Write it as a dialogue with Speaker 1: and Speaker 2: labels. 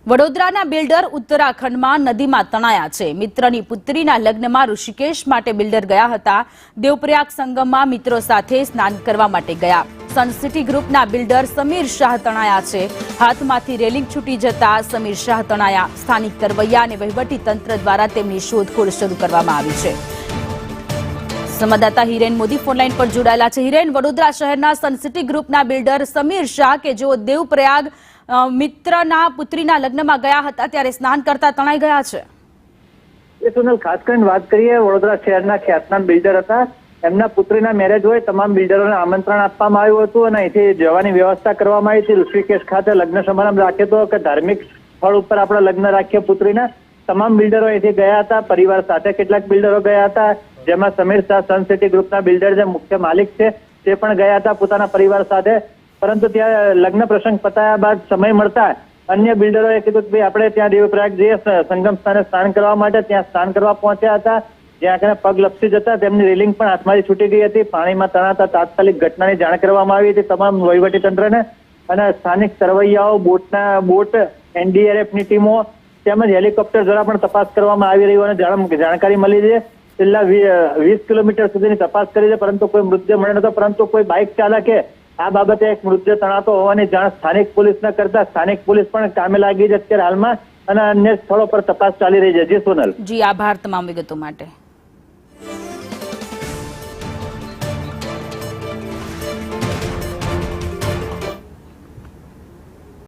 Speaker 1: વડોદરાના બિલ્ડર ઉત્તરાખંડમાં નદીમાં તણાયા છે। મિત્રની પુત્રીના લગ્નમાં ઋષિકેશ માટે બિલ્ડર ગયા હતા। દેવપ્રયાગ સંગમમાં મિત્રો સાથે સ્નાન કરવા માટે ગયા। સન સિટી ગ્રુપના બિલ્ડર સમીર શાહ તણાયા છે। હાથમાંથી રેલિંગ છૂટી જતા સમીર શાહ તણાયા। સ્થાનિક તરવૈયા અને વહીવટી તંત્ર દ્વારા તેમની શોધખોળ શરૂ કરવામાં આવી છે। સંવાદદાતા હિરેન મોદી ફોનલાઈન પર જોડાયેલા છે। હિરેન, વડોદરા શહેરના સન સિટી ગ્રુપના બિલ્ડર સમીર શાહ કે જેઓ દેવપ્રયાગ મિત્રના પુત્રીના લગ્નમાં ગયા હતા ત્યારે સ્નાન કરતા તણાઈ ગયા છે।
Speaker 2: એ સોનલ, ખાસ કરીને વાત કરીએ, વડોદરા શહેરના ખ્યાતનામ બિલ્ડર હતા। એમના પુત્રીના મેરેજ હોય તમામ બિલ્ડરોને આમંત્રણ આપવામાં આવ્યું હતું અને અહીંથી જવાની વ્યવસ્થા કરવામાં આવી હતી। ઋષિકેશ ખાતે લગ્ન સમારંભ રાખ્યો હતો કે ધાર્મિક સ્થળ ઉપર આપણે લગ્ન રાખીએ પુત્રીના। તમામ બિલ્ડરો અહીંથી ગયા હતા, પરિવાર સાથે કેટલાક બિલ્ડરો ગયા હતા, જેમાં સમીર શાહ સન સિટી ગ્રુપના બિલ્ડર જે મુખ્ય માલિક છે તે પણ ગયા હતા પોતાના પરિવાર સાથે। પરંતુ ત્યાં લગ્ન પ્રસંગ પતાયા બાદ સમય મળતા અન્ય બિલ્ડરોએ કીધું કે ભાઈ આપણે ત્યાં દેવપ્રયાગ જઈએ સંગમ સ્થાને સ્નાન કરવા માટે। ત્યાં સ્નાન કરવા પહોંચ્યા હતા, જ્યાં આગળ પગ લપસી જતા તેમની રેલિંગ પણ હાથમાંથી છૂટી ગઈ હતી। પાણીમાં તણાતા તાત્કાલિક ઘટનાની જાણ કરવામાં આવી હતી તમામ વહીવટી તંત્રને અને સ્થાનિક તરવૈયાઓ, બોટ NDRFની ટીમો તેમજ હેલિકોપ્ટર દ્વારા પણ તપાસ કરવામાં આવી રહી હોવાની જાણકારી મળી છે। છેલ્લા 20 કિલોમીટર સુધીની તપાસ કરી છે, પરંતુ કોઈ મૃતદેહ મળ્યો નતો। પરંતુ કોઈ બાઇક ચાલકે આ બાબતે એક મૃતદેહ તણાતો હોવાની જાણ સ્થાનિક પોલીસને કરતા સ્થાનિક પોલીસ પણ કામે લાગી છે અત્યારે હાલમાં અને અન્ય સ્થળો પર તપાસ ચાલી રહી છે। જી સોનલ।
Speaker 1: જી, આભાર તમામ વિગતો માટે।